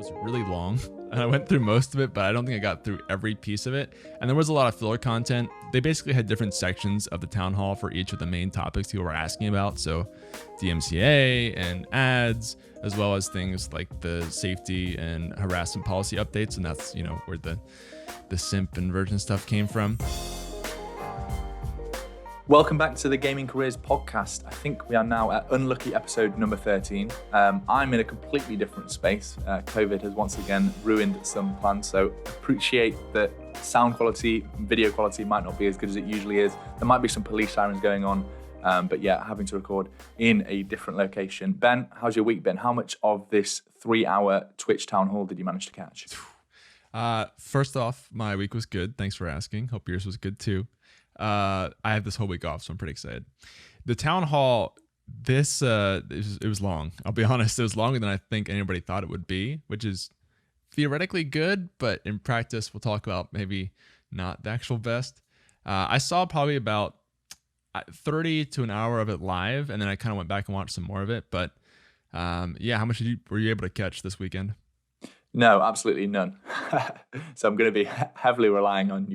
was really long and I went through most of it, but I don't think I got through every piece of it. And there was a lot of filler content. They basically had different sections of the town hall for each of the main topics people were asking about. So DMCA and ads, as well as things like the safety and harassment policy updates. And that's, where the simp and virgin stuff came from. Welcome back to the Gaming Careers podcast. I think we are now at unlucky episode number 13. I'm in a completely different space. COVID has once again ruined some plans, so appreciate that sound quality, video quality might not be as good as it usually is. There might be some police sirens going on, but yeah, having to record in a different location. Ben, how's your week been? How much of this 3-hour Twitch town hall did you manage to catch? First off, my week was good. Thanks for asking. Hope yours was good too. I have this whole week off, so I'm pretty excited. The town hall, it was long. I'll be honest, it was longer than I think anybody thought it would be, which is theoretically good, but in practice, we'll talk about maybe not the actual best. I saw probably about 30 to an hour of it live, and then I kind of went back and watched some more of it. But yeah, how much were you able to catch this weekend? No, absolutely none. So I'm going to be heavily relying on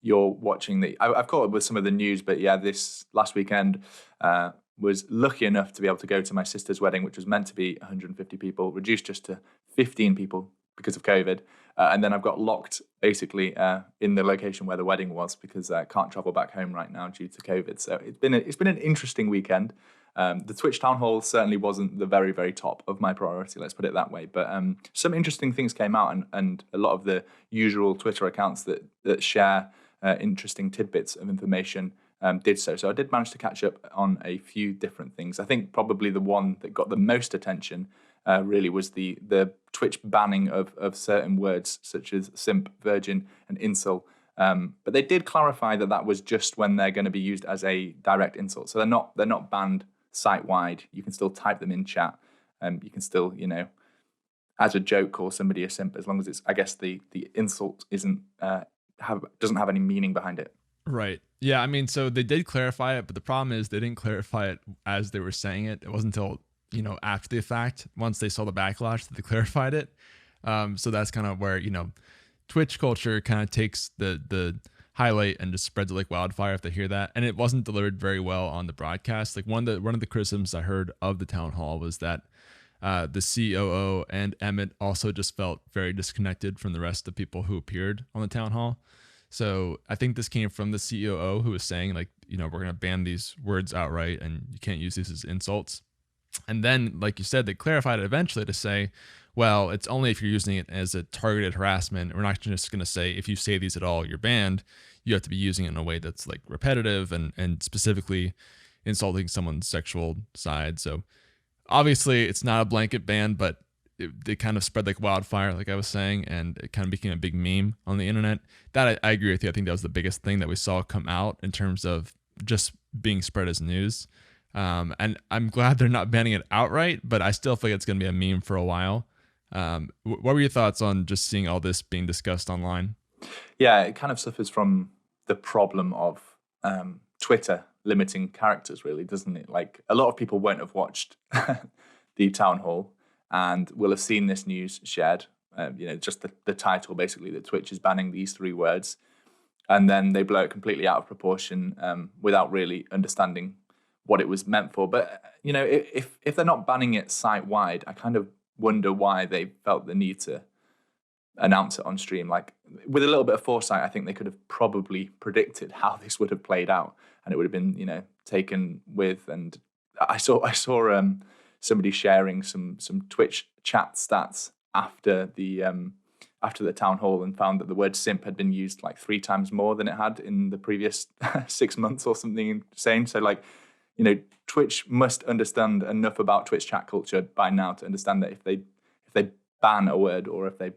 you're watching I've caught up with some of the news, but yeah, this last weekend was lucky enough to be able to go to my sister's wedding, which was meant to be 150 people, reduced just to 15 people because of COVID. And then I've got locked basically in the location where the wedding was because I can't travel back home right now due to COVID. So it's been an interesting weekend. The Twitch town hall certainly wasn't the very, very top of my priority, let's put it that way. But some interesting things came out, and a lot of the usual Twitter accounts that share interesting tidbits of information did so. So I did manage to catch up on a few different things. I think probably the one that got the most attention really was the Twitch banning of certain words such as simp, virgin, and incel. But they did clarify that was just when they're going to be used as a direct insult. So they're not banned site-wide. You can still type them in chat. You can still, as a joke, call somebody a simp, as long as it's, I guess, the insult doesn't have any meaning behind it. Right. Yeah, I mean, so they did clarify it, but the problem is they didn't clarify it as they were saying it. It wasn't until, after the fact, once they saw the backlash, that they clarified it. So that's kind of where, Twitch culture kind of takes the highlight and just spreads it like wildfire if they hear that. And it wasn't delivered very well on the broadcast. Like one of the criticisms I heard of the town hall was that the COO and Emmett also just felt very disconnected from the rest of the people who appeared on the town hall. So I think this came from the COO, who was saying, like, we're going to ban these words outright and you can't use these as insults. And then, like you said, they clarified it eventually to say, well, it's only if you're using it as a targeted harassment. We're not just going to say if you say these at all, you're banned. You have to be using it in a way that's like repetitive and specifically insulting someone's sexual side. So obviously it's not a blanket ban, but it kind of spread like wildfire, like I was saying, and it kind of became a big meme on the internet. That I agree with you. I think that was the biggest thing that we saw come out in terms of just being spread as news. And I'm glad they're not banning it outright, but I still feel like it's going to be a meme for a while. What were your thoughts on just seeing all this being discussed online? Yeah, it kind of suffers from the problem of Twitter limiting characters, really, doesn't it? Like, a lot of people won't have watched the town hall and will have seen this news shared, just the title, basically, that Twitch is banning these 3 words. And then they blow it completely out of proportion without really understanding what it was meant for. But, if they're not banning it site-wide, I kind of wonder why they felt the need to announce it on stream. Like, with a little bit of foresight, I think they could have probably predicted how this would have played out, and it would have been, taken with. And I saw somebody sharing some Twitch chat stats after the town hall and found that the word simp had been used like 3 times more than it had in the previous 6 months or something insane. So like, Twitch must understand enough about Twitch chat culture by now to understand that if they ban a word, or if they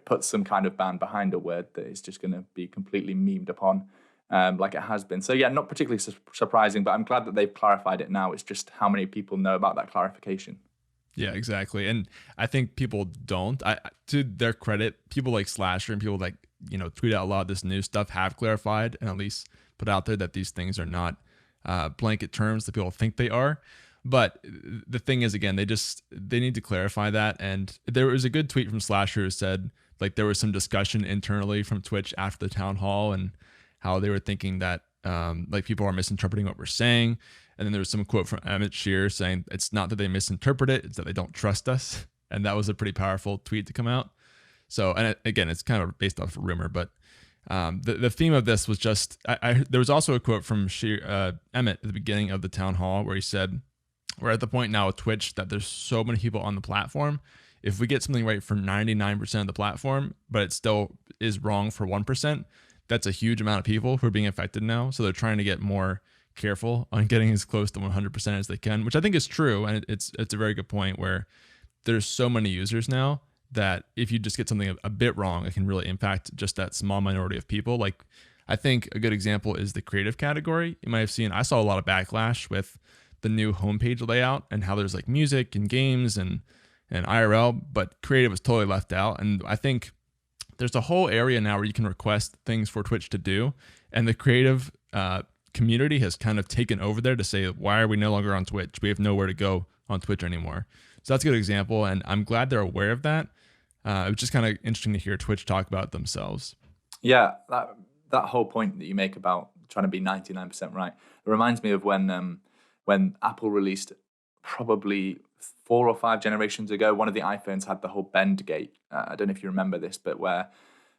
put some kind of ban behind a word, that it's just going to be completely memed upon, like it has been. So yeah, not particularly surprising, but I'm glad that they've clarified it now. It's just how many people know about that clarification. Yeah, exactly. And I think people don't. To their credit, people like Slasher and people like, tweet out a lot of this new stuff have clarified and at least put out there that these things are not blanket terms that people think they are. But the thing is, again, they need to clarify that. And there was a good tweet from Slasher who said like there was some discussion internally from Twitch after the town hall and how they were thinking that like people are misinterpreting what we're saying. And then there was some quote from Emmett Shear saying it's not that they misinterpret it, it's that they don't trust us. And that was a pretty powerful tweet to come out. So, and again, it's kind of based off a rumor, but the theme of this was just, there was also a quote from Emmett at the beginning of the town hall where he said, we're at the point now with Twitch that there's so many people on the platform. If we get something right for 99% of the platform, but it still is wrong for 1%, that's a huge amount of people who are being affected now. So they're trying to get more careful on getting as close to 100% as they can, which I think is true. And it's a very good point where there's so many users now that if you just get something a bit wrong, it can really impact just that small minority of people. Like, I think a good example is the creative category. You might have seen, I saw a lot of backlash with the new homepage layout and how there's like music and games and IRL, but creative was totally left out. And I think there's a whole area now where you can request things for Twitch to do. And the creative community has kind of taken over there to say, why are we no longer on Twitch? We have nowhere to go on Twitch anymore. So that's a good example. And I'm glad they're aware of that. It was just kind of interesting to hear Twitch talk about it themselves. Yeah, that whole point that you make about trying to be 99% right, it reminds me of when Apple released probably 4 or 5 generations ago, one of the iPhones had the whole bend gate. I don't know if you remember this, but where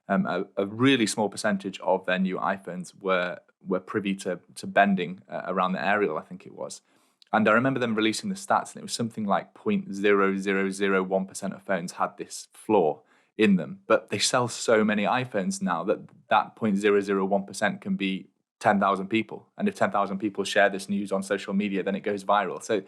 a really small percentage of their new iPhones were privy to bending around the aerial, I think it was. And I remember them releasing the stats, and it was something like 0.0001% of phones had this flaw in them. But they sell so many iPhones now that 0.001% can be 10,000 people. And if 10,000 people share this news on social media, then it goes viral. So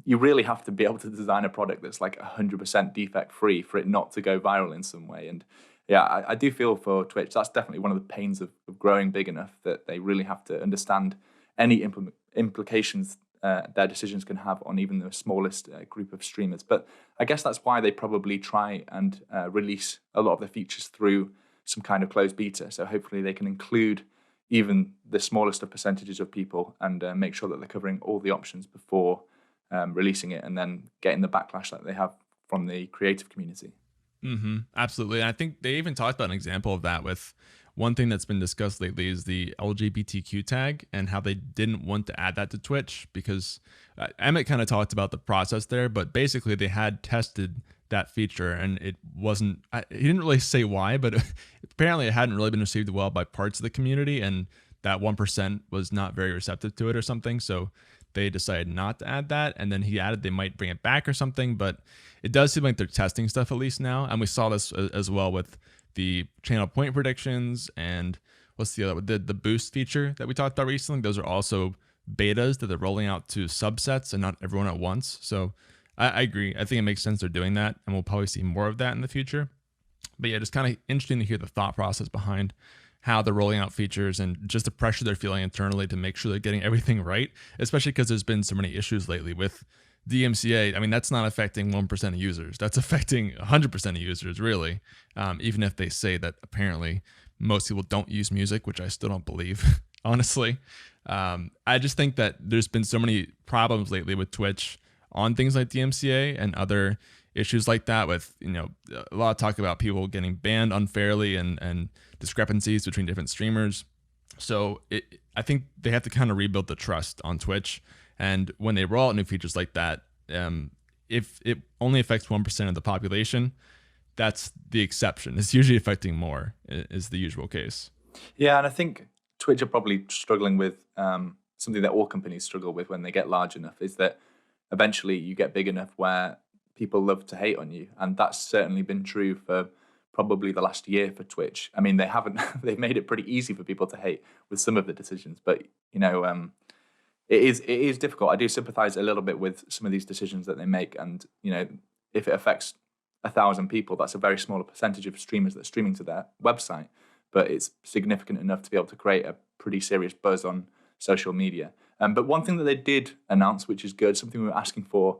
you really have to be able to design a product that's like 100% defect free for it not to go viral in some way. And yeah, I do feel for Twitch, that's definitely one of the pains of growing big enough that they really have to understand any implications their decisions can have on even the smallest group of streamers. But I guess that's why they probably try and release a lot of the features through some kind of closed beta. So hopefully they can include even the smallest of percentages of people and make sure that they're covering all the options before releasing it and then getting the backlash that they have from the creative community. Absolutely. And I think they even talked about an example of that with one thing that's been discussed lately is the LGBTQ tag and how they didn't want to add that to Twitch because Emmett kind of talked about the process there, but basically they had tested that feature and it wasn't, he didn't really say why, but apparently it hadn't really been received well by parts of the community and that 1% was not very receptive to it or something. So they decided not to add that. And then he added they might bring it back or something, but it does seem like they're testing stuff at least now. And we saw this as well with the channel point predictions and what's the other, the boost feature that we talked about recently. Those are also betas that they're rolling out to subsets and not everyone at once. So I agree. I think it makes sense they're doing that and we'll probably see more of that in the future. But yeah, just kind of interesting to hear the thought process behind how they're rolling out features and just the pressure they're feeling internally to make sure they're getting everything right, especially because there's been so many issues lately with DMCA. I mean, that's not affecting 1% of users. That's affecting 100% of users, really. Even if they say that apparently most people don't use music, which I still don't believe, honestly. I just think that there's been so many problems lately with Twitch on things like DMCA and other issues like that with, you know, a lot of talk about people getting banned unfairly and discrepancies between different streamers. So I think they have to kind of rebuild the trust on Twitch. And when they roll out new features like that, if it only affects 1% of the population, that's the exception. It's usually affecting more is the usual case. Yeah, and I think Twitch are probably struggling with something that all companies struggle with when they get large enough, is that eventually you get big enough where people love to hate on you. And that's certainly been true for probably the last year for Twitch. I mean, they've made it pretty easy for people to hate with some of the decisions, but you know, it is difficult. I do sympathize a little bit with some of these decisions that they make. And, you know, if it affects 1,000 people, that's a very small percentage of streamers that are streaming to their website, but it's significant enough to be able to create a pretty serious buzz on social media. But one thing that they did announce, which is good, something we were asking for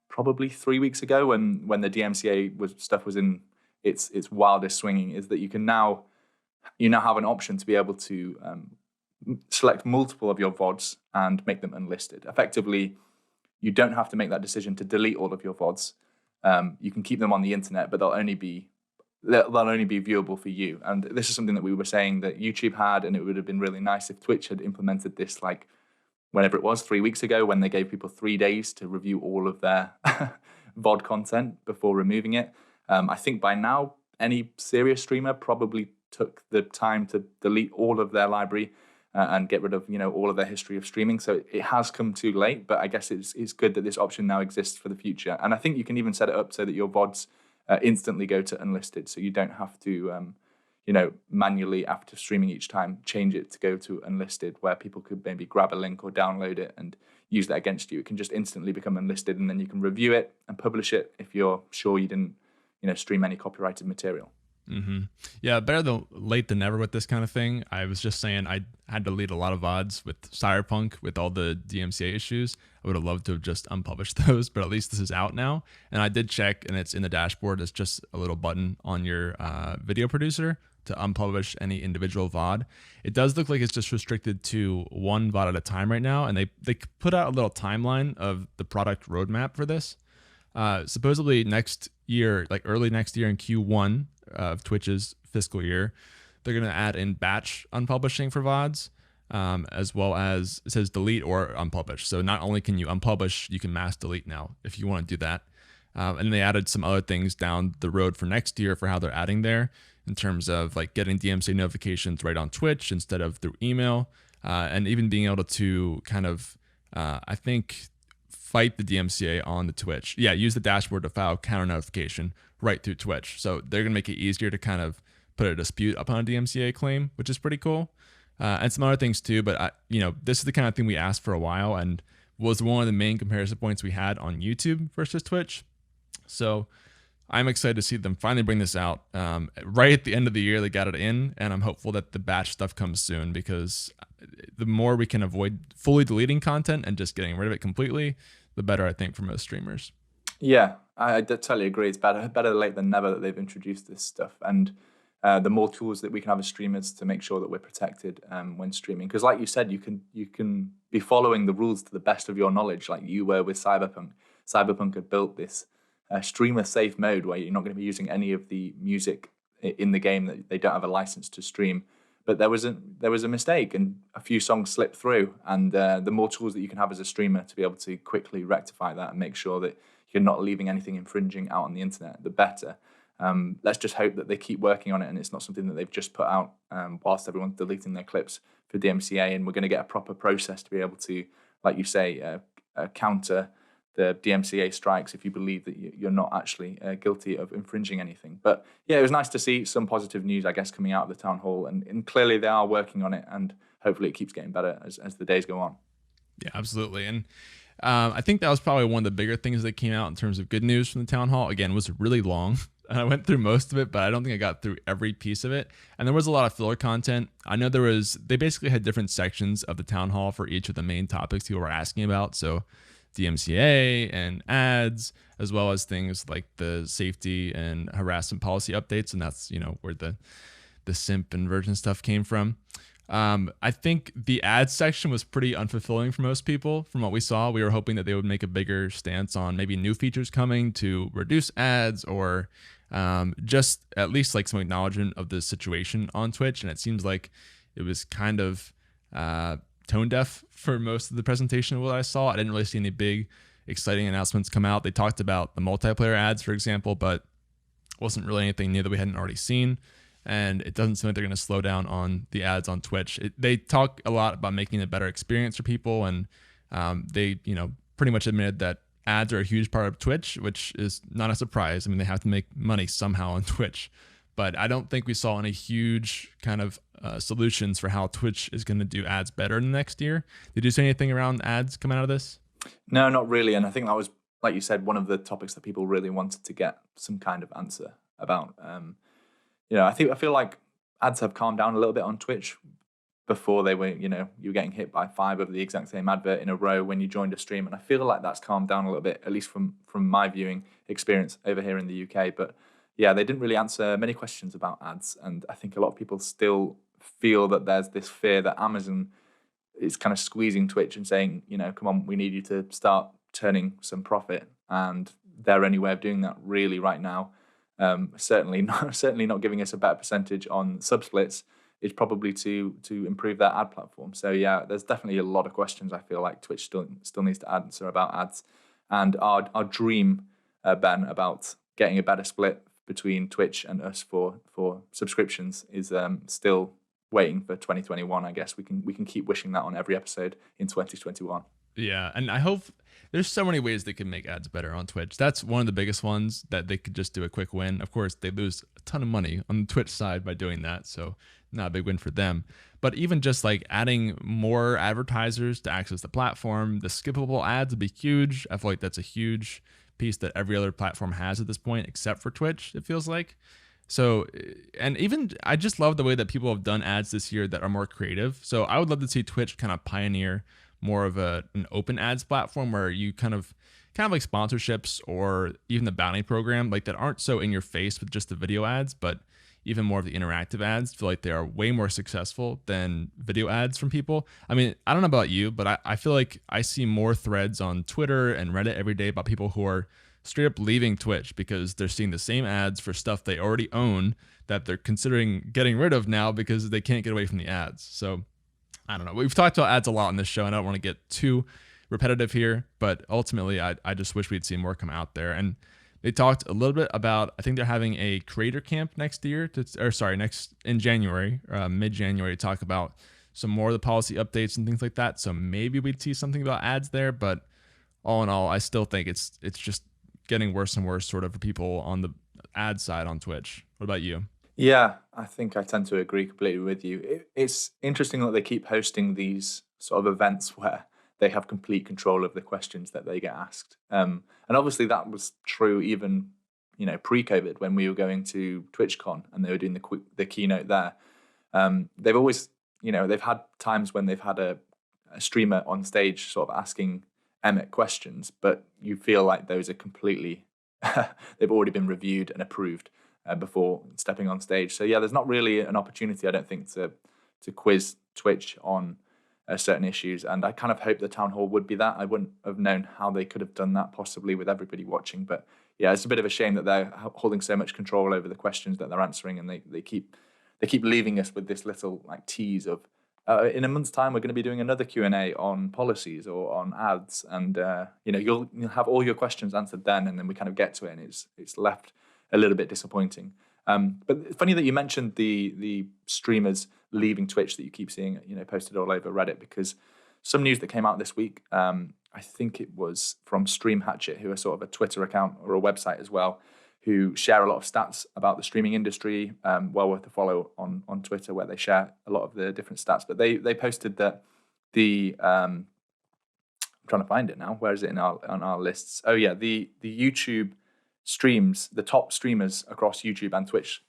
probably 3 weeks ago when the DMCA stuff was in its wildest swinging, is that you now have an option to be able to select multiple of your VODs and make them unlisted. Effectively, you don't have to make that decision to delete all of your VODs. You can keep them on the internet, but they'll only be viewable for you. And this is something that we were saying that YouTube had, and it would have been really nice if Twitch had implemented this, like whenever it was, 3 weeks ago, when they gave people 3 days to review all of their VOD content before removing it. I think by now, any serious streamer probably took the time to delete all of their library and get rid of, all of their history of streaming. So it has come too late, but I guess it's good that this option now exists for the future. And I think you can even set it up so that your VODs instantly go to unlisted, so you don't have to, manually after streaming each time change it to go to unlisted, where people could maybe grab a link or download it and use that against you. It can just instantly become unlisted, and then you can review it and publish it if you're sure you didn't, stream any copyrighted material. Mm-hmm. Yeah, better than late than never with this kind of thing. I was just saying I had to delete a lot of VODs with Cyberpunk with all the DMCA issues. I would have loved to have just unpublished those, but at least this is out now. And I did check, and it's in the dashboard. It's just a little button on your video producer to unpublish any individual VOD. It does look like it's just restricted to one VOD at a time right now, and they put out a little timeline of the product roadmap for this. Supposedly next year, like early next year in Q1 of Twitch's fiscal year, they're going to add in batch unpublishing for VODs, as well as it says delete or unpublish. So not only can you unpublish, you can mass delete now if you want to do that. And they added some other things down the road for next year for how they're adding there in terms of like getting DMCA notifications right on Twitch instead of through email, and even being able to kind of, I think, fight the DMCA on the Twitch. Yeah, use the dashboard to file counter notification right through Twitch. So they're going to make it easier to kind of put a dispute upon a DMCA claim, which is pretty cool. And some other things too, but this is the kind of thing we asked for a while and was one of the main comparison points we had on YouTube versus Twitch. So I'm excited to see them finally bring this out. Right at the end of the year, they got it in, and I'm hopeful that the batch stuff comes soon, because the more we can avoid fully deleting content and just getting rid of it completely, the better, I think, for most streamers. Yeah, I totally agree. It's better late than never that they've introduced this stuff, and the more tools that we can have as streamers to make sure that we're protected when streaming. Because, like you said, you can be following the rules to the best of your knowledge, like you were with Cyberpunk. Cyberpunk had built this streamer-safe mode where you're not going to be using any of the music in the game that they don't have a license to stream. But there was a mistake, and a few songs slipped through. And the more tools that you can have as a streamer to be able to quickly rectify that and make sure that you're not leaving anything infringing out on the internet, the better. Let's just hope that they keep working on it, and it's not something that they've just put out whilst everyone's deleting their clips for DMCA. And we're going to get a proper process to be able to, like you say, counter the DMCA strikes if you believe that you're not actually guilty of infringing anything. But yeah, it was nice to see some positive news, I guess, coming out of the town hall, and clearly they are working on it, and hopefully it keeps getting better as the days go on. Yeah, absolutely. And I think that was probably one of the bigger things that came out in terms of good news from the town hall. Again, it was really long. I went through most of it, but I don't think I got through every piece of it. And there was a lot of filler content. I know they basically had different sections of the town hall for each of the main topics people were asking about. So DMCA and ads, as well as things like the safety and harassment policy updates. And that's, where the simp and virgin stuff came from. I think the ads section was pretty unfulfilling for most people. From what we saw, we were hoping that they would make a bigger stance on maybe new features coming to reduce ads, or just at least like some acknowledgement of the situation on Twitch. And it seems like it was kind of tone deaf for most of the presentation of what I saw. I didn't really see any big exciting announcements come out. They talked about the multiplayer ads, for example, but wasn't really anything new that we hadn't already seen. And it doesn't seem like they're going to slow down on the ads on Twitch. They talk a lot about making a better experience for people, and they pretty much admitted that ads are a huge part of Twitch, which is not a surprise. I mean, they have to make money somehow on Twitch. But I don't think we saw any huge kind of solutions for how Twitch is going to do ads better in the next year. Did you see anything around ads coming out of this? No, not really. And I think that was, like you said, one of the topics that people really wanted to get some kind of answer about. I feel like ads have calmed down a little bit on Twitch. Before they were, you were getting hit by 5 of the exact same advert in a row when you joined a stream. And I feel like that's calmed down a little bit, at least from my viewing experience over here in the UK. But yeah, they didn't really answer many questions about ads. And I think a lot of people still feel that there's this fear that Amazon is kind of squeezing Twitch and saying, come on, we need you to start turning some profit, and their only way of doing that really right now, certainly not giving us a better percentage on sub splits, is probably to improve their ad platform. So yeah, there's definitely a lot of questions I feel like Twitch still needs to answer about ads. And our dream, Ben, about getting a better split between Twitch and us for subscriptions is still waiting for 2021. I guess we can keep wishing that on every episode in 2021. Yeah, and I hope there's so many ways they can make ads better on Twitch. That's one of the biggest ones, that they could just do a quick win. Of course, they lose a ton of money on the Twitch side by doing that, so not a big win for them. But even just like adding more advertisers to access the platform, the skippable ads would be huge. I feel like that's a huge piece that every other platform has at this point, except for Twitch, it feels like. So, and even I just love the way that people have done ads this year that are more creative. So I would love to see Twitch kind of pioneer more of an open ads platform where you kind of like sponsorships or even the bounty program, like that aren't so in your face with just the video ads, but even more of the interactive ads. Feel like they are way more successful than video ads from people. I mean, I don't know about you, but I feel like I see more threads on Twitter and Reddit every day about people who are straight up leaving Twitch because they're seeing the same ads for stuff they already own that they're considering getting rid of now because they can't get away from the ads. So I don't know. We've talked about ads a lot on this show, and I don't want to get too repetitive here, but ultimately I just wish we'd see more come out there. And they talked a little bit about, I think they're having a creator camp next year, in January, mid-January, to talk about some more of the policy updates and things like that. So maybe we'd see something about ads there, but all in all, I still think it's just getting worse and worse sort of for people on the ad side on Twitch. What about you? Yeah, I think I tend to agree completely with you. It's interesting that they keep hosting these sort of events where they have complete control of the questions that they get asked. And obviously that was true even, pre-COVID when we were going to TwitchCon and they were doing the keynote there. They've always, they've had times when they've had a streamer on stage sort of asking Emmett questions, but you feel like those are completely, they've already been reviewed and approved before stepping on stage. So yeah, there's not really an opportunity, I don't think, to quiz Twitch on certain issues. And I kind of hope the town hall would be that. I wouldn't have known how they could have done that possibly with everybody watching. But yeah, it's a bit of a shame that they're holding so much control over the questions that they're answering, and they keep leaving us with this little like tease of in a month's time we're going to be doing another Q&A on policies or on ads, and you'll have all your questions answered then, and then we kind of get to it, and it's left a little bit disappointing. But it's funny that you mentioned the streamers leaving Twitch that you keep seeing, posted all over Reddit, because some news that came out this week, I think it was from Stream Hatchet, who are sort of a Twitter account or a website as well, who share a lot of stats about the streaming industry, well worth a follow on Twitter, where they share a lot of the different stats. But they posted that the I'm trying to find it now. Where is it on our lists? Oh yeah, the YouTube streams, the top streamers across YouTube and Twitch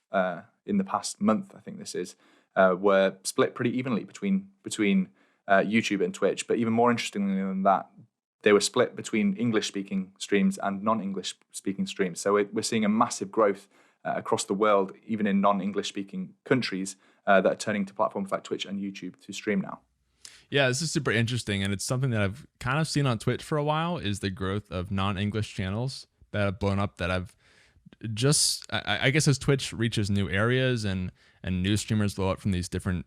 in the past month, I think this is, were split pretty evenly between YouTube and Twitch. But even more interestingly than that, they were split between English-speaking streams and non-English-speaking streams. So we're seeing a massive growth across the world, even in non-English-speaking countries, that are turning to platforms like Twitch and YouTube to stream now. Yeah, this is super interesting, and it's something that I've kind of seen on Twitch for a while, is the growth of non-English channels that have blown up, that I've just, I guess as Twitch reaches new areas and new streamers blow up from these different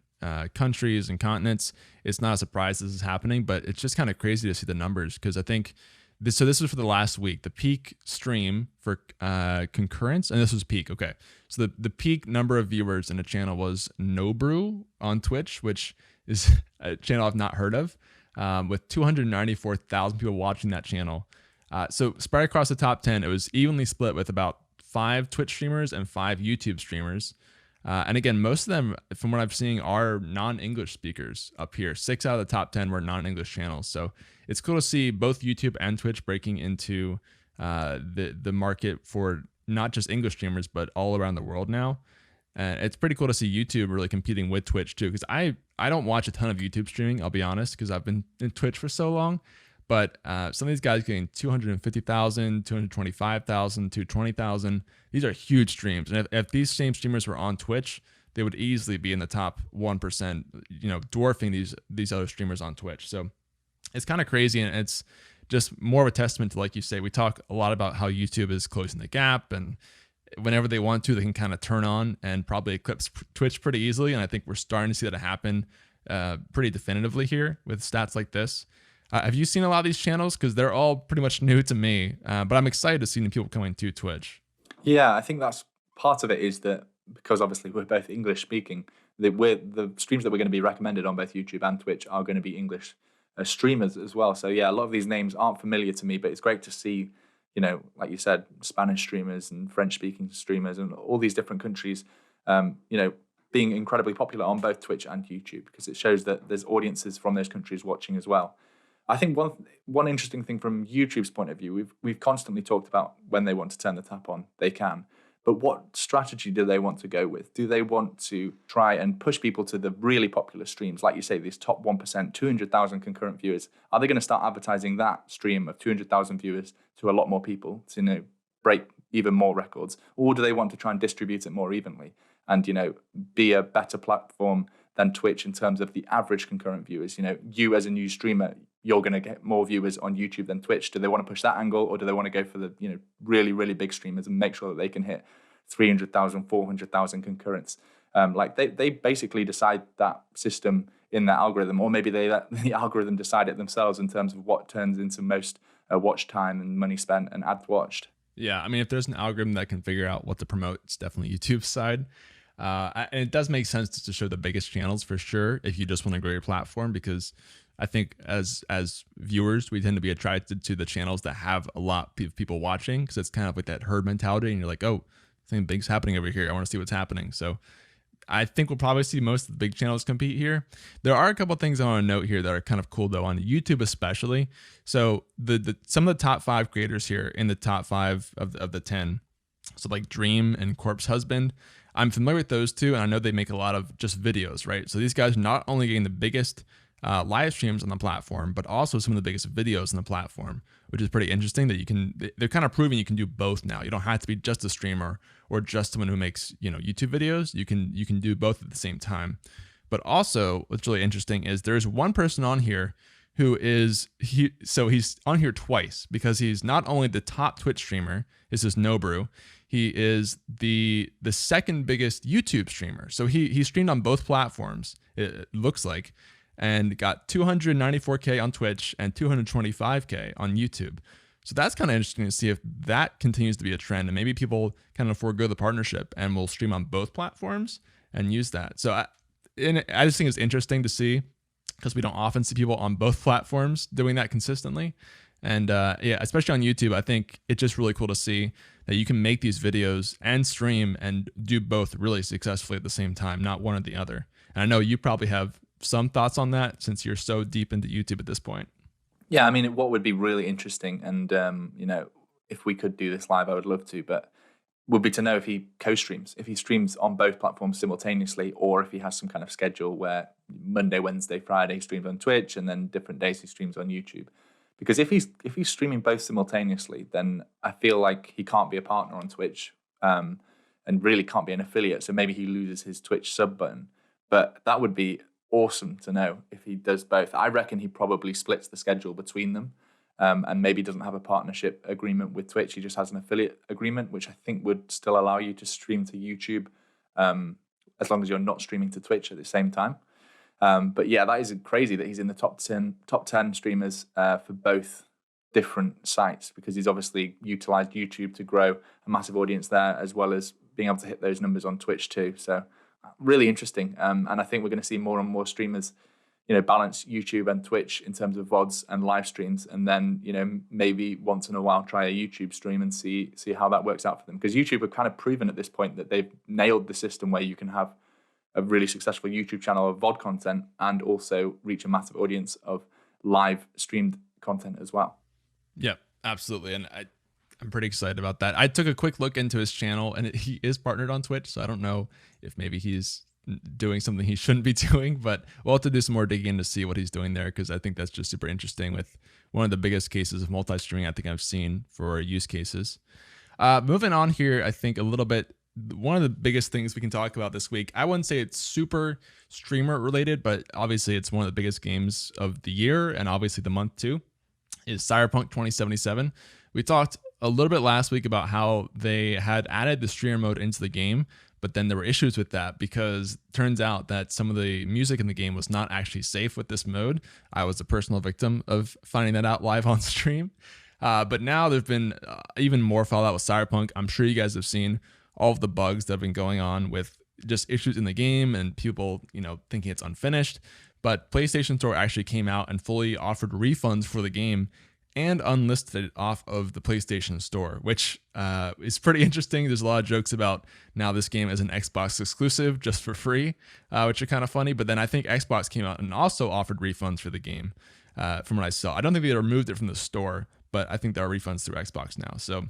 countries and continents, it's not a surprise this is happening, but it's just kind of crazy to see the numbers, because I think this was for the last week, the peak stream for concurrence, and this was peak, okay. So the peak number of viewers in a channel was No Brew on Twitch, which is a channel I've not heard of, with 294,000 people watching that channel. So spread across the top 10, it was evenly split with about 5 Twitch streamers and 5 YouTube streamers. And again, most of them, from what I'm seeing, are non-English speakers up here. 6 out of the top 10 were non-English channels. So it's cool to see both YouTube and Twitch breaking into the market for not just English streamers, but all around the world now. And it's pretty cool to see YouTube really competing with Twitch too, because I don't watch a ton of YouTube streaming, I'll be honest, because I've been in Twitch for so long. But some of these guys getting 250,000, 225,000, 220,000. These are huge streams. And if these same streamers were on Twitch, they would easily be in the top 1%, dwarfing these other streamers on Twitch. So it's kind of crazy. And just more of a testament to, like you say, we talk a lot about how YouTube is closing the gap, and whenever they want to, they can kind of turn on and probably eclipse Twitch pretty easily. And I think we're starting to see that happen pretty definitively here with stats like this. Have you seen a lot of these channels? Because they're all pretty much new to me, but I'm excited to see new people coming to Twitch. Yeah, I think that's part of it, is that because obviously we're both English speaking, the streams that we're going to be recommended on both YouTube and Twitch are going to be English streamers as well. So yeah, a lot of these names aren't familiar to me, but it's great to see, like you said, Spanish streamers and French speaking streamers and all these different countries, being incredibly popular on both Twitch and YouTube, because it shows that there's audiences from those countries watching as well. I think one interesting thing from YouTube's point of view, we've constantly talked about when they want to turn the tap on, they can. But what strategy do they want to go with? Do they want to try and push people to the really popular streams? Like you say, these top 1%, 200,000 concurrent viewers. Are they going to start advertising that stream of 200,000 viewers to a lot more people to, break even more records? Or do they want to try and distribute it more evenly and, be a better platform than Twitch in terms of the average concurrent viewers? You as a new streamer, you're going to get more viewers on YouTube than Twitch. Do they want to push that angle, or do they want to go for the really, really big streamers and make sure that they can hit 300,000, 400,000 concurrents? They basically decide that system in their algorithm, or maybe they let the algorithm decide it themselves in terms of what turns into most watch time and money spent and ads watched. Yeah, I mean, if there's an algorithm that can figure out what to promote, it's definitely YouTube's side. And it does make sense to show the biggest channels for sure if you just want to grow your platform, because I think as viewers, we tend to be attracted to the channels that have a lot of people watching, because it's kind of like that herd mentality, and you're like, oh, something big's happening over here. I want to see what's happening. So I think we'll probably see most of the big channels compete here. There are a couple of things I want to note here that are kind of cool though, on YouTube especially. So some of the top 5 creators here in the top 5 of the 10, so like Dream and Corpse Husband, I'm familiar with those two, and I know they make a lot of just videos, right? So these guys are not only getting the biggest live streams on the platform, but also some of the biggest videos on the platform, which is pretty interesting that they're kind of proving you can do both now. You don't have to be just a streamer or just someone who makes, YouTube videos. You can do both at the same time. But also what's really interesting is there's one person on here who he's on here twice, because he's not only the top Twitch streamer, this is Nobrew, he is the second biggest YouTube streamer. So he streamed on both platforms, it looks like, and got 294K on Twitch and 225K on YouTube. So that's kind of interesting to see if that continues to be a trend, and maybe people kind of forego the partnership and will stream on both platforms and use that. So I just think it's interesting to see, because we don't often see people on both platforms doing that consistently. And yeah, especially on YouTube, I think it's just really cool to see that you can make these videos and stream and do both really successfully at the same time, not one or the other. And I know you probably have some thoughts on that, since you're so deep into YouTube at this point. Yeah, I mean, what would be really interesting, and if we could do this live, I would love to, but would be to know if he co-streams, if he streams on both platforms simultaneously, or if he has some kind of schedule where Monday, Wednesday, Friday he streams on Twitch, and then different days he streams on YouTube. Because if he's streaming both simultaneously, then I feel like he can't be a partner on Twitch, and really can't be an affiliate. So maybe he loses his Twitch sub button, but that would be awesome to know if he does both. I reckon he probably splits the schedule between them, and maybe doesn't have a partnership agreement with Twitch. He just has an affiliate agreement, which I think would still allow you to stream to YouTube, as long as you're not streaming to Twitch at the same time. But yeah, that is crazy that he's in the top 10 streamers for both different sites, because he's obviously utilized YouTube to grow a massive audience there, as well as being able to hit those numbers on Twitch too. So really interesting. And I think we're going to see more and more streamers, balance YouTube and Twitch in terms of VODs and live streams. And then, maybe once in a while, try a YouTube stream and see how that works out for them. Because YouTube have kind of proven at this point that they've nailed the system where you can have a really successful YouTube channel of VOD content and also reach a massive audience of live streamed content as well. Yep, absolutely. And I'm pretty excited about that. I took a quick look into his channel, and he is partnered on Twitch, so I don't know if maybe he's doing something he shouldn't be doing, but we'll have to do some more digging to see what he's doing there, because I think that's just super interesting, with one of the biggest cases of multi-streaming I think I've seen for use cases. Moving on here, I think a little bit, one of the biggest things we can talk about this week, I wouldn't say it's super streamer related, but obviously it's one of the biggest games of the year and obviously the month too. is Cyberpunk 2077. We talked a little bit last week about how they had added the streamer mode into the game, but then there were issues with that because it turns out that some of the music in the game was not actually safe with this mode. I was a personal victim of finding that out live on stream. But now there's been even more fallout with Cyberpunk. I'm sure you guys have seen all of the bugs that have been going on with just issues in the game and people, thinking it's unfinished. But PlayStation Store actually came out and fully offered refunds for the game and unlisted it off of the PlayStation Store, which is pretty interesting. There's a lot of jokes about now this game is an Xbox exclusive just for free, which are kind of funny. But then I think Xbox came out and also offered refunds for the game from what I saw. I don't think they removed it from the store, but I think there are refunds through Xbox now. So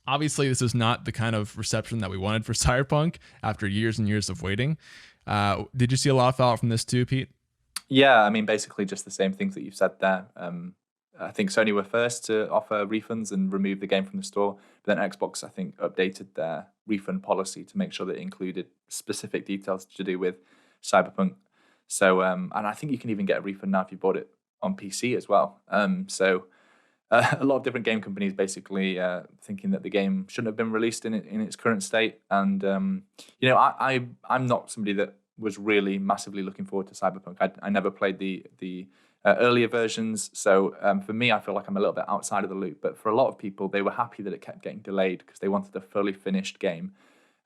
obviously this is not the kind of reception that we wanted for Cyberpunk after years and years of waiting. Did you see a lot of fallout from this too, Pete? Yeah, I mean, basically just the same things that you've said there. I think Sony were first to offer refunds and remove the game from the store, but then Xbox, I think, updated their refund policy to make sure that it included specific details to do with Cyberpunk. So, and I think you can even get a refund now if you bought it on PC as well. A lot of different game companies basically thinking that the game shouldn't have been released in its current state. And I'm not somebody that was really massively looking forward to Cyberpunk. I never played the earlier versions, so for me, I feel like I'm a little bit outside of the loop. But for a lot of people, they were happy that it kept getting delayed because they wanted a fully finished game,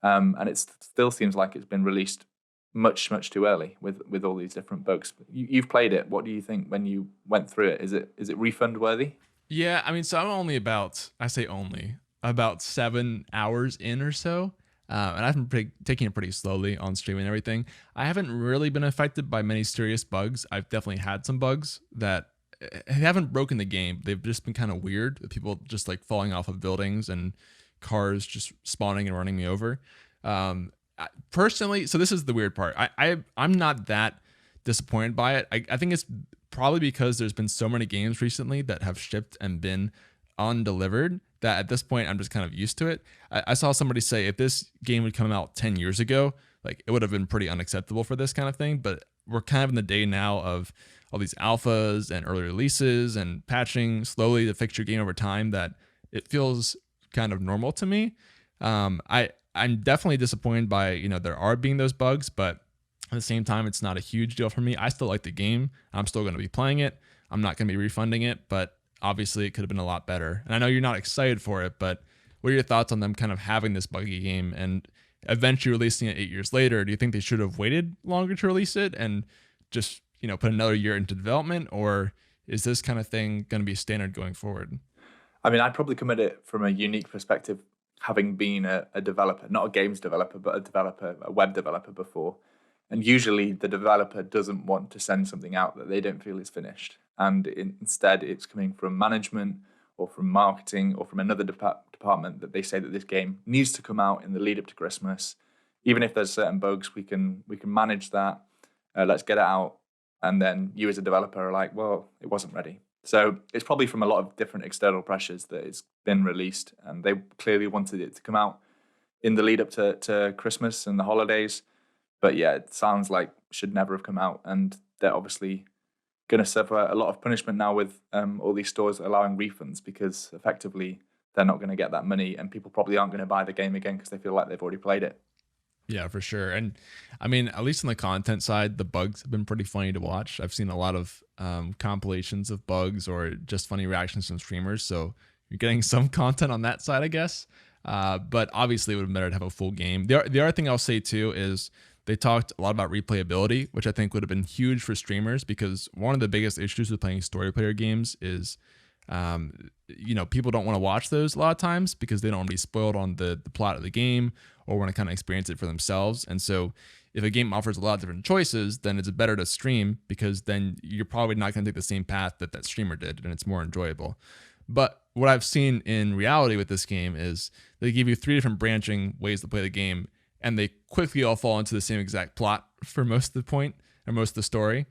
and it still seems like it's been released much too early with all these different bugs. You've played it. What do you think when you went through it? Is it refund worthy? Yeah, I mean, so I'm only about 7 hours in or so. And I've been taking it pretty slowly on stream and everything. I haven't really been affected by many serious bugs. I've definitely had some bugs that haven't broken the game. They've just been kind of weird. People just like falling off of buildings and cars just spawning and running me over. Personally, so this is the weird part. I'm not that disappointed by it. I think it's probably because there's been so many games recently that have shipped and been undelivered that at this point I'm just kind of used to it. I saw somebody say if this game would come out 10 years ago, like it would have been pretty unacceptable for this kind of thing. But we're kind of in the day now of all these alphas and early releases and patching slowly to fix your game over time that it feels kind of normal to me. I'm definitely disappointed by, there are being those bugs, but at the same time, it's not a huge deal for me. I still like the game. I'm still going to be playing it. I'm not going to be refunding it, but obviously it could have been a lot better. And I know you're not excited for it, but what are your thoughts on them kind of having this buggy game and eventually releasing it 8 years later? Do you think they should have waited longer to release it and just, put another year into development? Or is this kind of thing going to be standard going forward? I mean, I'd probably come at it from a unique perspective, having been a developer, not a games developer, but a web developer before. And usually the developer doesn't want to send something out that they don't feel is finished. And instead, it's coming from management or from marketing or from another department that they say that this game needs to come out in the lead up to Christmas. Even if there's certain bugs, we can manage that. Let's get it out. And then you as a developer are like, well, it wasn't ready. So it's probably from a lot of different external pressures that it's been released. And they clearly wanted it to come out in the lead up to Christmas and the holidays. But yeah, it sounds like it should never have come out. And they're obviously going to suffer a lot of punishment now with all these stores allowing refunds because effectively they're not going to get that money and people probably aren't going to buy the game again because they feel like they've already played it. Yeah, for sure. And I mean, at least on the content side, the bugs have been pretty funny to watch. I've seen a lot of compilations of bugs or just funny reactions from streamers. So you're getting some content on that side, I guess. But obviously it would have been better to have a full game. The other thing I'll say too is they talked a lot about replayability, which I think would have been huge for streamers because one of the biggest issues with playing story player games is, people don't want to watch those a lot of times because they don't want to be spoiled on the plot of the game or want to kind of experience it for themselves. And so if a game offers a lot of different choices, then it's better to stream because then you're probably not going to take the same path that streamer did and it's more enjoyable. But what I've seen in reality with this game is they give you 3 different branching ways to play the game and they quickly all fall into the same exact plot for most of the point or most of the story.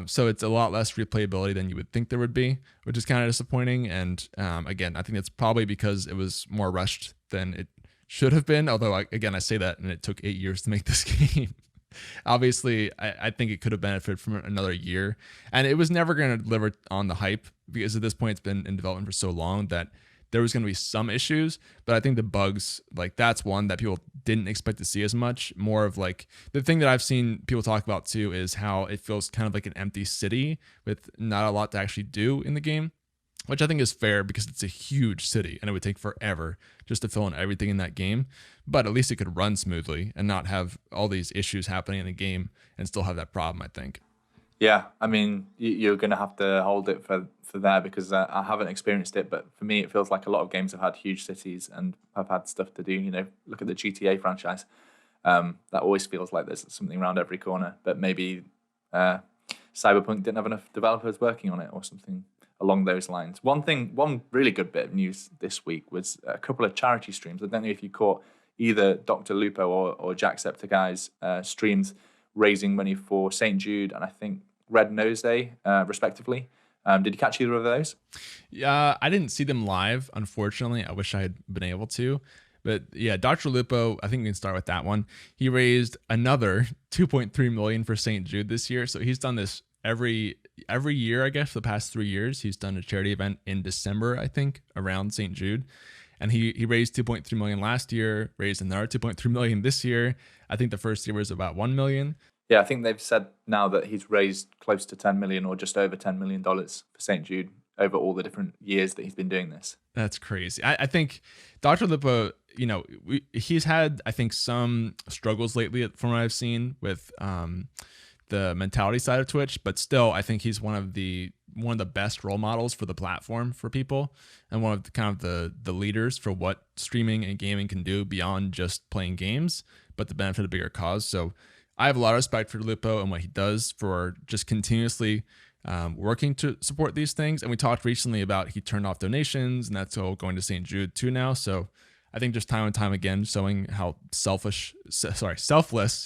So it's a lot less replayability than you would think there would be, which is kind of disappointing. And again, I think that's probably because it was more rushed than it should have been. Although, I say that and it took 8 years to make this game. Obviously, I think it could have benefited from another year, and it was never going to deliver on the hype because at this point it's been in development for so long that there was going to be some issues. But I think the bugs, like that's one that people didn't expect to see as much. More of like the thing that I've seen people talk about too is how it feels kind of like an empty city with not a lot to actually do in the game, which I think is fair because it's a huge city and it would take forever just to fill in everything in that game. But at least it could run smoothly and not have all these issues happening in the game and still have that problem, I think. Yeah, I mean, you're going to have to hold it for there because I haven't experienced it. But for me, it feels like a lot of games have had huge cities and have had stuff to do. You know, look at the GTA franchise. That always feels like there's something around every corner. But maybe Cyberpunk didn't have enough developers working on it or something along those lines. One really good bit of news this week was a couple of charity streams. I don't know if you caught either Dr. Lupo or Jacksepticeye's streams raising money for St. Jude and I think Red Nose Day, respectively. Did you catch either of those? Yeah, I didn't see them live, unfortunately. I wish I had been able to. But yeah, Dr. Lupo, I think we can start with that one. He raised another 2.3 million for St. Jude this year. So he's done this every year, I guess, for the past 3 years. He's done a charity event in December, I think, around St. Jude. And he raised 2.3 million last year, raised another 2.3 million this year. I think the first year was about 1 million. Yeah, I think they've said now that he's raised close to 10 million or just over $10 million for St. Jude over all the different years that he's been doing this. That's crazy. I think Dr. Lupo, you know, he's had, I think, some struggles lately from what I've seen with the mentality side of Twitch, but still, I think he's one of the best role models for the platform for people, and one of the kind of the leaders for what streaming and gaming can do beyond just playing games, but to benefit a bigger cause. So I have a lot of respect for Lupo and what he does for just continuously working to support these things. And we talked recently about he turned off donations, and that's all going to St. Jude too now. So I think just time and time again showing how selfless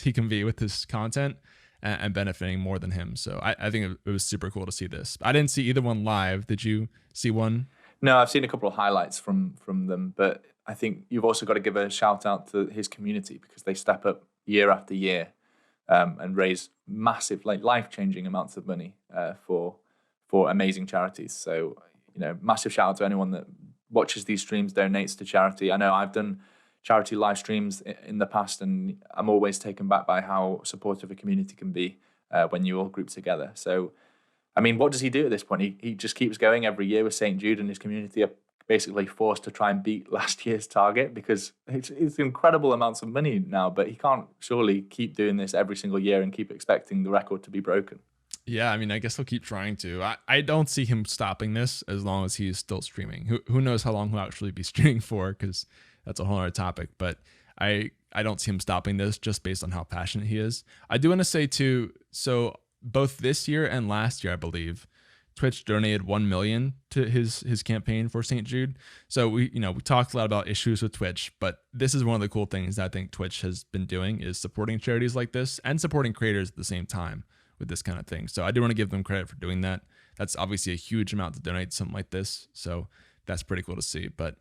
he can be with his content and benefiting more than him. So I think it was super cool to see this. I didn't see either one live. Did you see one? No, I've seen a couple of highlights from them, but I think you've also got to give a shout out to his community because they step up year after year and raise massive, like life-changing amounts of money for amazing charities. So, you know, massive shout out to anyone that watches these streams, donates to charity. I know I've done charity live streams in the past, and I'm always taken back by how supportive a community can be when you all group together. So, I mean, what does he do at this point? He just keeps going every year with St. Jude, and his community are basically forced to try and beat last year's target because it's incredible amounts of money now, but he can't surely keep doing this every single year and keep expecting the record to be broken. Yeah, I mean, I guess he'll keep trying to. I don't see him stopping this as long as he's still streaming. Who knows how long he'll actually be streaming for, because that's a whole other topic. But I don't see him stopping this just based on how passionate he is. I do want to say too, so both this year and last year, I believe, Twitch donated 1 million to his campaign for St. Jude. So we talked a lot about issues with Twitch, but this is one of the cool things that I think Twitch has been doing is supporting charities like this and supporting creators at the same time with this kind of thing. So I do want to give them credit for doing that. That's obviously a huge amount to donate to something like this. So that's pretty cool to see. But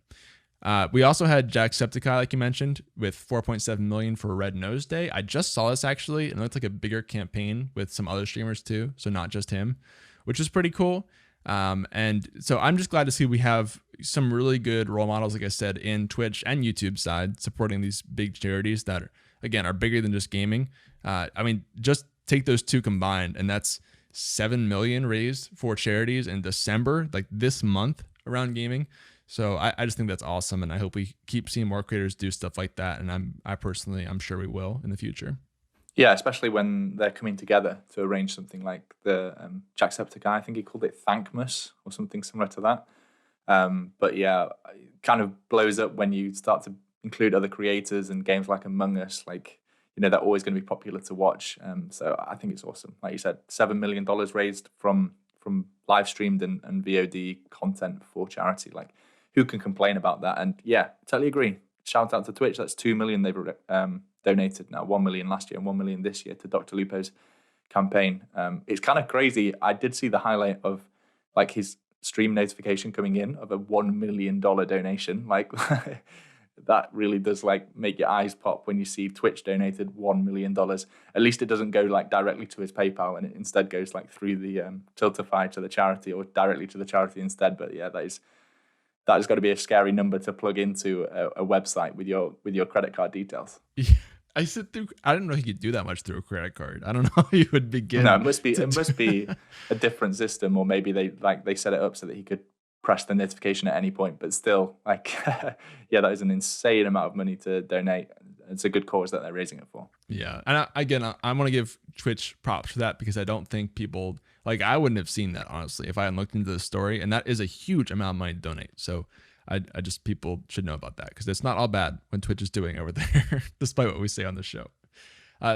we also had Jacksepticeye, like you mentioned, with 4.7 million for Red Nose Day. I just saw this actually, and it looked like a bigger campaign with some other streamers too. So not just him, which is pretty cool. And so I'm just glad to see we have some really good role models, like I said, in Twitch and YouTube side, supporting these big charities that are bigger than just gaming. I mean, just take those two combined, and that's 7 million raised for charities in December, like this month around gaming. So I just think that's awesome, and I hope we keep seeing more creators do stuff like that. And I'm sure we will in the future. Yeah, especially when they're coming together to arrange something like the Jacksepticeye. I think he called it Thankmas or something similar to that. But yeah, it kind of blows up when you start to include other creators and games like Among Us. Like, you know, they're always going to be popular to watch. So I think it's awesome. Like you said, $7 million raised from live streamed and VOD content for charity. Like, who can complain about that? And yeah, totally agree. Shout out to Twitch. That's 2 million they've donated now, 1 million last year and 1 million this year to Dr. Lupo's campaign. It's kind of crazy. I did see the highlight of like his stream notification coming in of a $1 million donation. Like that really does like make your eyes pop when you see Twitch donated $1 million. At least it doesn't go like directly to his PayPal, and it instead goes like through the Tiltify to the charity, or directly to the charity instead. But yeah, that has got to be a scary number to plug into a website with your credit card details. Yeah. I didn't know you could do that much through a credit card. I don't know how you would begin. No, it must be a different system, or maybe they set it up so that he could press the notification at any point. But still, like, yeah, that is an insane amount of money to donate. It's a good cause that they're raising it for. Yeah, and I want to give Twitch props for that, because I don't think people, like, I wouldn't have seen that honestly if I hadn't looked into the story, and that is a huge amount of money to donate. So I just, people should know about that, because it's not all bad when Twitch is doing over there, despite what we say on the show.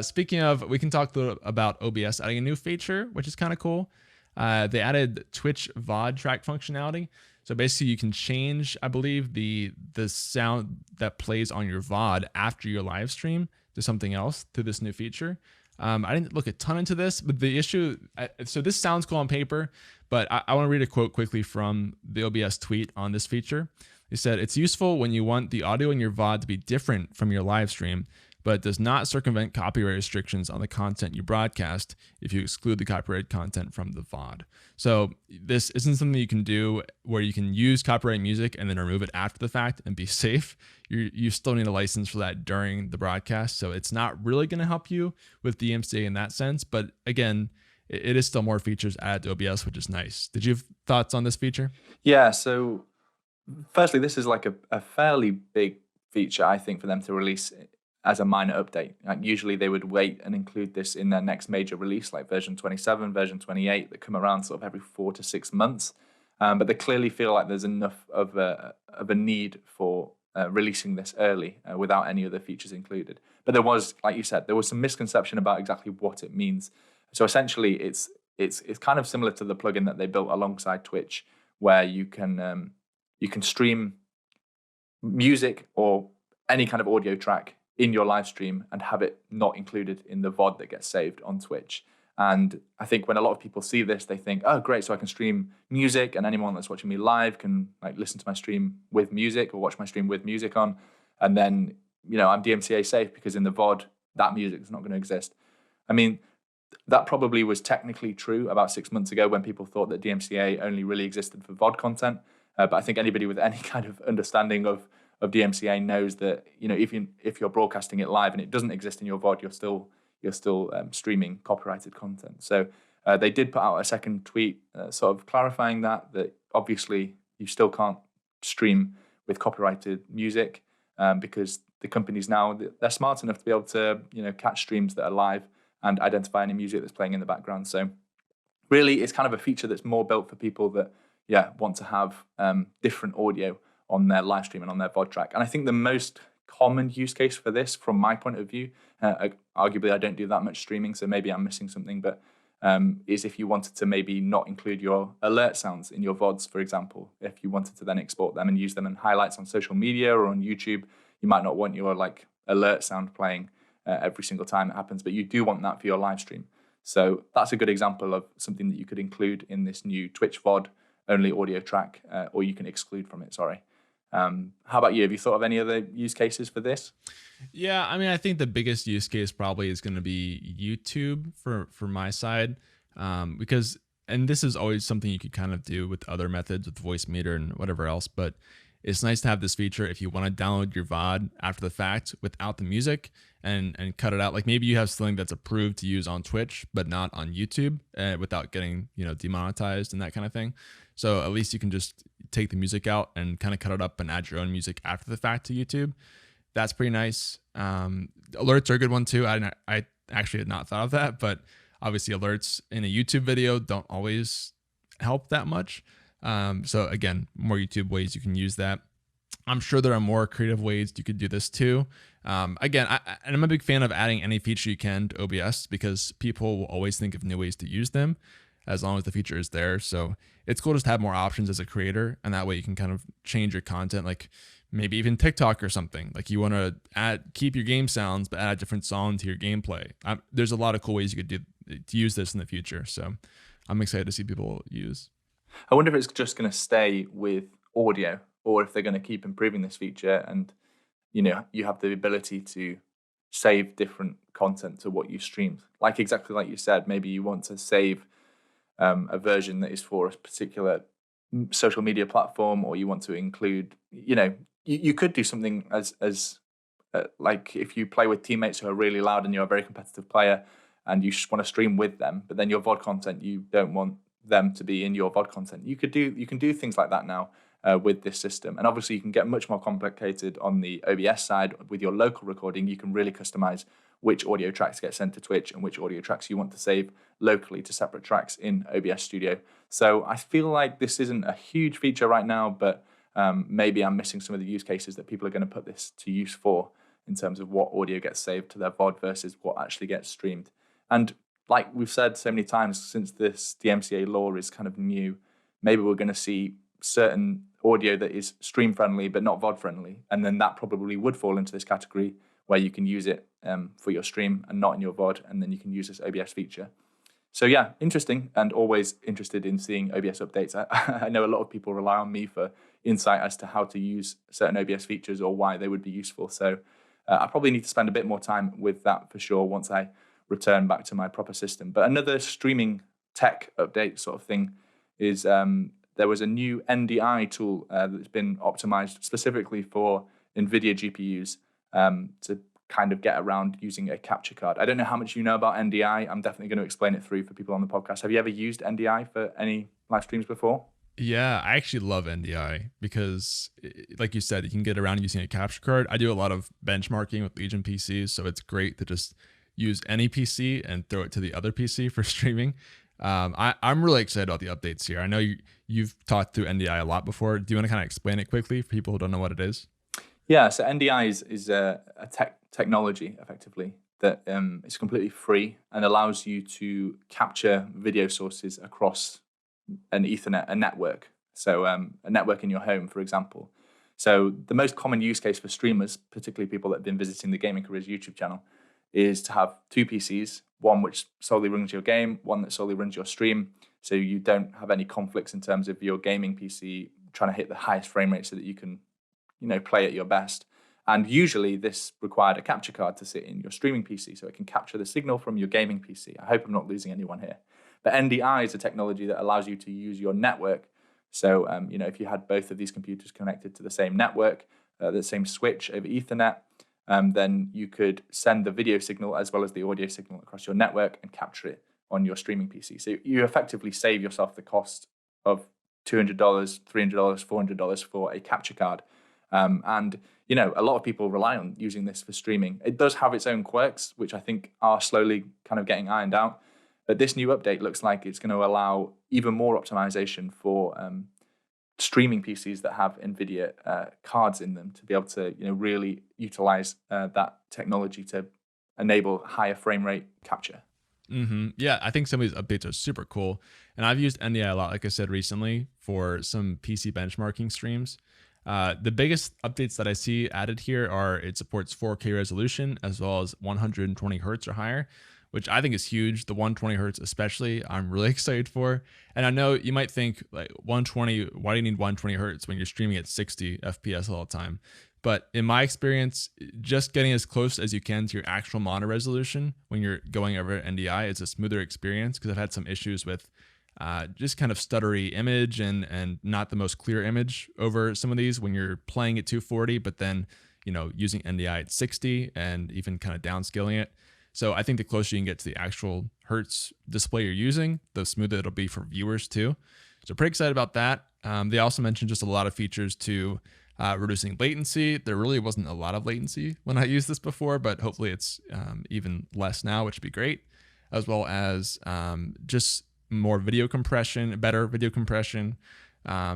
Speaking of, we can talk a little about OBS adding a new feature, which is kind of cool. They added Twitch VOD track functionality. So basically you can change, I believe, the sound that plays on your VOD after your live stream to something else through this new feature. I didn't look a ton into this, but the issue, so this sounds cool on paper, but I want to read a quote quickly from the OBS tweet on this feature. They said, "It's useful when you want the audio in your VOD to be different from your live stream, but it does not circumvent copyright restrictions on the content you broadcast if you exclude the copyrighted content from the VOD." So this isn't something you can do where you can use copyright music and then remove it after the fact and be safe. You still need a license for that during the broadcast. So it's not really going to help you with DMCA in that sense. But again, it is still more features added to OBS, which is nice. Did you have thoughts on this feature? Yeah, so firstly, this is like a fairly big feature, I think, for them to release as a minor update. Like, usually they would wait and include this in their next major release, like version 27, version 28, that come around sort of every 4 to 6 months. But they clearly feel like there's enough of a need for releasing this early without any other features included. But there was, like you said, there was some misconception about exactly what it means. So essentially, it's kind of similar to the plugin that they built alongside Twitch, where you can stream music or any kind of audio track in your live stream and have it not included in the VOD that gets saved on Twitch. And I think when a lot of people see this, they think, oh, great, so I can stream music, and anyone that's watching me live can like listen to my stream with music or watch my stream with music on. And then, I'm DMCA safe because in the VOD, that music is not going to exist. I mean, that probably was technically true about 6 months ago when people thought that DMCA only really existed for VOD content. But I think anybody with any kind of understanding of DMCA knows that, if you're broadcasting it live and it doesn't exist in your VOD, you're still streaming copyrighted content. So they did put out a second tweet sort of clarifying that obviously you still can't stream with copyrighted music because the companies now, they're smart enough to be able to catch streams that are live and identify any music that's playing in the background. So really, it's kind of a feature that's more built for people that want to have different audio on their live stream and on their VOD track. And I think the most common use case for this, from my point of view, arguably I don't do that much streaming, so maybe I'm missing something, but is if you wanted to maybe not include your alert sounds in your VODs, for example. If you wanted to then export them and use them in highlights on social media or on YouTube, you might not want your alert sound playing every single time it happens, but you do want that for your live stream. So that's a good example of something that you could include in this new Twitch VOD only audio track, or you can exclude from it, sorry. How about you? Have you thought of any other use cases for this? Yeah, I mean, I think the biggest use case probably is going to be YouTube for my side, because, and this is always something you could kind of do with other methods with voice meter and whatever else, but it's nice to have this feature if you want to download your VOD after the fact without the music and cut it out. Like maybe you have something that's approved to use on Twitch, but not on YouTube without getting, demonetized and that kind of thing. So at least you can just take the music out and kind of cut it up and add your own music after the fact to YouTube. That's pretty nice. Alerts are a good one too. I actually had not thought of that, but obviously alerts in a YouTube video don't always help that much. So again, more YouTube ways you can use that. I'm sure there are more creative ways you could do this too. Again, I'm a big fan of adding any feature you can to OBS because people will always think of new ways to use them as long as the feature is there. So it's cool just to have more options as a creator, and that way you can kind of change your content, like maybe even TikTok or something. Like you want to keep your game sounds, but add a different song to your gameplay. There's a lot of cool ways you could do to use this in the future. So I'm excited to see people use. I wonder if it's just going to stay with audio or if they're going to keep improving this feature and you have the ability to save different content to what you streamed. Like exactly like you said, maybe you want to save a version that is for a particular social media platform, or you want to include, you could do something as like if you play with teammates who are really loud and you're a very competitive player and you want to stream with them, but then your VOD content, you don't want them to be in your VOD content. You can do things like that now with this system. And obviously you can get much more complicated on the OBS side with your local recording. You can really customize which audio tracks get sent to Twitch and which audio tracks you want to save locally to separate tracks in OBS Studio. So I feel like this isn't a huge feature right now, but maybe I'm missing some of the use cases that people are going to put this to use for in terms of what audio gets saved to their VOD versus what actually gets streamed. And like we've said so many times, since this DMCA law is kind of new, maybe we're going to see certain audio that is stream friendly but not VOD friendly, and then that probably would fall into this category where you can use it for your stream and not in your VOD, and then you can use this OBS feature. So yeah, interesting, and always interested in seeing OBS updates. I know a lot of people rely on me for insight as to how to use certain OBS features or why they would be useful. So I probably need to spend a bit more time with that for sure once I return back to my proper system. But another streaming tech update sort of thing is there was a new NDI tool that's been optimized specifically for NVIDIA GPUs to kind of get around using a capture card. I don't know how much you know about NDI. I'm definitely going to explain it through for people on the podcast. Have you ever used NDI for any live streams before? Yeah, I actually love NDI because, like you said, you can get around using a capture card. I do a lot of benchmarking with Legion PCs, so it's great to just use any PC and throw it to the other PC for streaming. I'm really excited about the updates here. I know you've talked through NDI a lot before. Do you want to kind of explain it quickly for people who don't know what it is? Yeah, so NDI is a technology, effectively, that is completely free and allows you to capture video sources across an Ethernet, a network. So a network in your home, for example. So the most common use case for streamers, particularly people that have been visiting the Gaming Careers YouTube channel, is to have two PCs, one which solely runs your game, one that solely runs your stream. So you don't have any conflicts in terms of your gaming PC trying to hit the highest frame rate so that you can, play at your best. And usually this required a capture card to sit in your streaming PC so it can capture the signal from your gaming PC. I hope I'm not losing anyone here. But NDI is a technology that allows you to use your network. So, if you had both of these computers connected to the same network, the same switch over Ethernet, then you could send the video signal as well as the audio signal across your network and capture it on your streaming PC. So you effectively save yourself the cost of $200, $300, $400 for a capture card. And a lot of people rely on using this for streaming. It does have its own quirks, which I think are slowly kind of getting ironed out. But this new update looks like it's going to allow even more optimization for streaming PCs that have NVIDIA cards in them to be able to really utilize that technology to enable higher frame rate capture. Mm-hmm. Yeah, I think some of these updates are super cool. And I've used NDI a lot, like I said, recently for some PC benchmarking streams. The biggest updates that I see added here are it supports 4K resolution as well as 120 hertz or higher, which I think is huge. The 120 hertz especially, I'm really excited for. And I know you might think like 120, why do you need 120 hertz when you're streaming at 60 FPS all the time? But in my experience, just getting as close as you can to your actual monitor resolution when you're going over NDI is a smoother experience, because I've had some issues with just kind of stuttery image and not the most clear image over some of these when you're playing at 240, but then, using NDI at 60 and even kind of downscaling it. So I think the closer you can get to the actual hertz display you're using, the smoother it'll be for viewers too. So pretty excited about that. They also mentioned just a lot of features to reducing latency. There really wasn't a lot of latency when I used this before, but hopefully it's even less now, which would be great, as well as just more video compression, better video compression,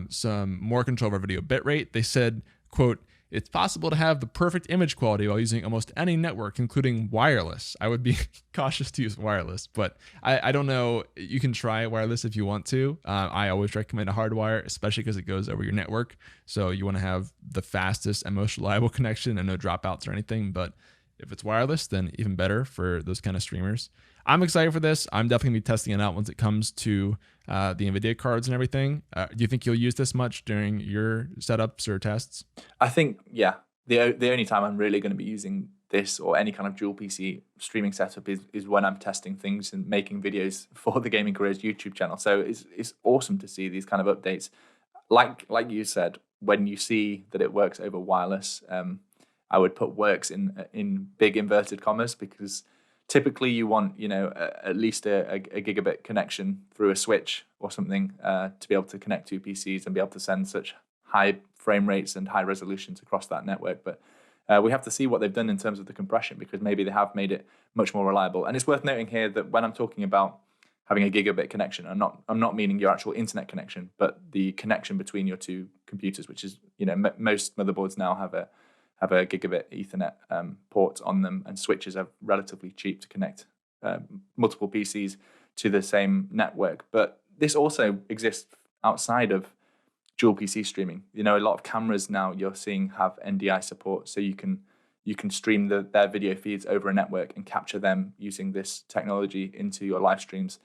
some more control over video bitrate. They said, quote, "It's possible to have the perfect image quality while using almost any network, including wireless." I would be cautious to use wireless, but I don't know. You can try wireless if you want to. I always recommend a hardwire, especially because it goes over your network. So you want to have the fastest and most reliable connection and no dropouts or anything. But if it's wireless, then even better for those kind of streamers. I'm excited for this. I'm definitely going to be testing it out once it comes to the NVIDIA cards and everything. Do you think you'll use this much during your setups or tests? I think, yeah, the only time I'm really going to be using this or any kind of dual PC streaming setup is when I'm testing things and making videos for the Gaming Careers YouTube channel. So it's awesome to see these kind of updates. Like you said, when you see that it works over wireless, I would put works in big inverted commas, because typically you want, at least a gigabit connection through a switch or something to be able to connect two PCs and be able to send such high frame rates and high resolutions across that network. But we have to see what they've done in terms of the compression, because maybe they have made it much more reliable. And it's worth noting here that when I'm talking about having a gigabit connection, I'm not meaning your actual internet connection, but the connection between your two computers, which is, most motherboards now have a gigabit Ethernet port on them, and switches are relatively cheap to connect multiple PCs to the same network. But this also exists outside of dual PC streaming. A lot of cameras now you're seeing have NDI support, so you can stream their video feeds over a network and capture them using this technology into your live streams.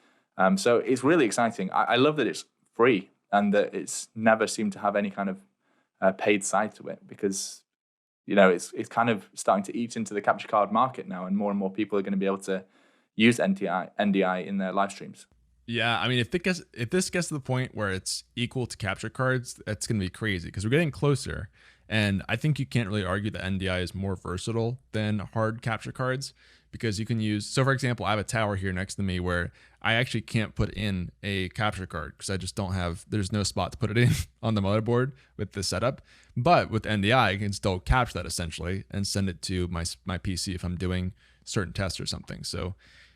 So it's really exciting. I love that it's free and that it's never seemed to have any kind of paid side to it, because it's kind of starting to eat into the capture card market now, and more people are going to be able to use NDI in their live streams. Yeah, I mean, if this gets to the point where it's equal to capture cards, that's going to be crazy, because we're getting closer. And I think you can't really argue that NDI is more versatile than hard capture cards, because you can use, so for example, I have a tower here next to me where I actually can't put in a capture card because I just don't have, there's no spot to put it in on the motherboard with the setup. But with NDI, I can still capture that essentially and send it to my PC if I'm doing certain tests or something. So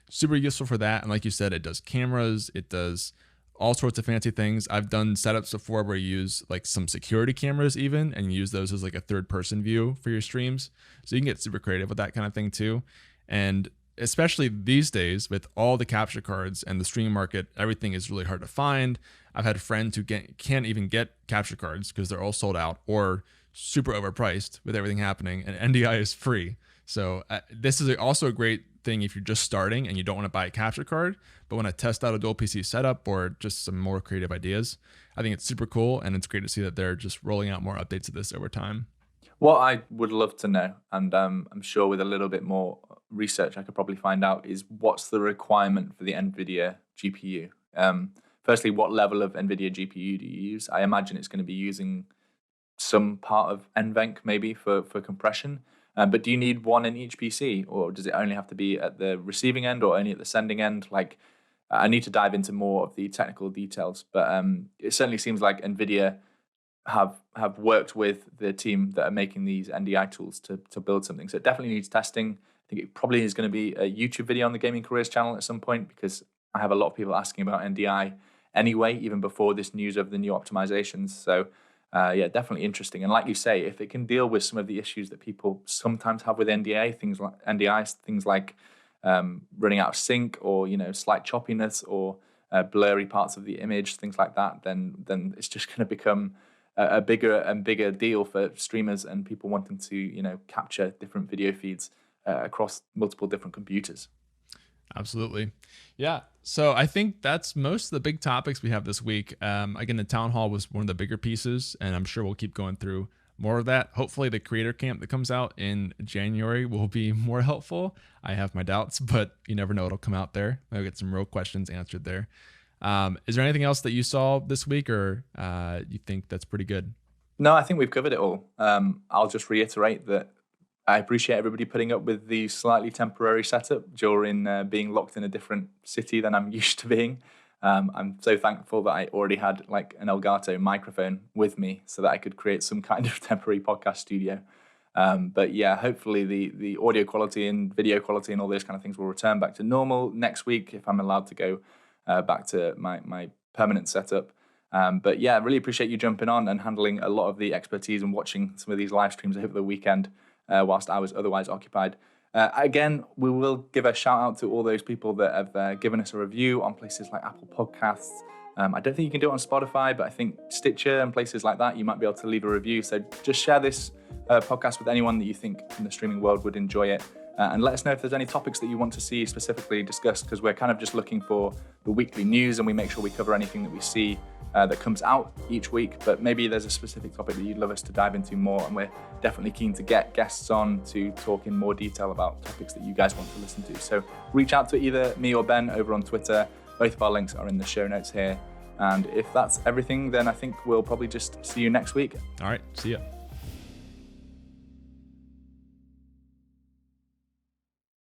super useful for that. And like you said, it does cameras, it does all sorts of fancy things. I've done setups before where you use like some security cameras even, and use those as like a third person view for your streams. So you can get super creative with that kind of thing too. And especially these days with all the capture cards and the streaming market, everything is really hard to find. I've had friends who can't even get capture cards because they're all sold out or super overpriced with everything happening, and NDI is free. So this is also a great thing if you're just starting and you don't want to buy a capture card, but want to test out a dual PC setup or just some more creative ideas. I think it's super cool, and it's great to see that they're just rolling out more updates of this over time. What I would love to know, and I'm sure with a little bit more research I could probably find out, is what's the requirement for the NVIDIA GPU? Firstly, what level of NVIDIA GPU do you use? I imagine it's going to be using some part of NVENC maybe for compression. But do you need one in each PC, or does it only have to be at the receiving end or only at the sending end? Like, I need to dive into more of the technical details, but it certainly seems like NVIDIA have worked with the team that are making these NDI tools to build something. So it definitely needs testing. I think it probably is going to be a YouTube video on the Gaming Careers channel at some point, because I have a lot of people asking about NDI anyway, even before this news of the new optimizations. So yeah, definitely interesting. And like you say, if it can deal with some of the issues that people sometimes have with things like running out of sync, or slight choppiness, or blurry parts of the image, things like that, then it's just going to become a bigger and bigger deal for streamers and people wanting to capture different video feeds across multiple different computers. Absolutely. Yeah. So I think that's most of the big topics we have this week. Again, the town hall was one of the bigger pieces, and I'm sure we'll keep going through more of that. Hopefully the creator camp that comes out in January will be more helpful. I have my doubts, but you never know what'll come out there. I'll get some real questions answered there. Is there anything else that you saw this week, or you think that's pretty good? No, I think we've covered it all. I'll just reiterate that I appreciate everybody putting up with the slightly temporary setup during being locked in a different city than I'm used to being. I'm so thankful that I already had like an Elgato microphone with me so that I could create some kind of temporary podcast studio. But yeah, hopefully the audio quality and video quality and all those kind of things will return back to normal next week if I'm allowed to go back to my permanent setup. But yeah, really appreciate you jumping on and handling a lot of the expertise and watching some of these live streams over the weekend whilst I was otherwise occupied. Again, we will give a shout out to all those people that have given us a review on places like Apple Podcasts. I don't think you can do it on Spotify, but I think Stitcher and places like that, you might be able to leave a review. So just share this podcast with anyone that you think in the streaming world would enjoy it. And let us know if there's any topics that you want to see specifically discussed, because we're kind of just looking for the weekly news and we make sure we cover anything that we see that comes out each week. But maybe there's a specific topic that you'd love us to dive into more, and we're definitely keen to get guests on to talk in more detail about topics that you guys want to listen to. So reach out to either me or Ben over on Twitter. Both of our links are in the show notes here. And if that's everything, then I think we'll probably just see you next week. All right, see ya.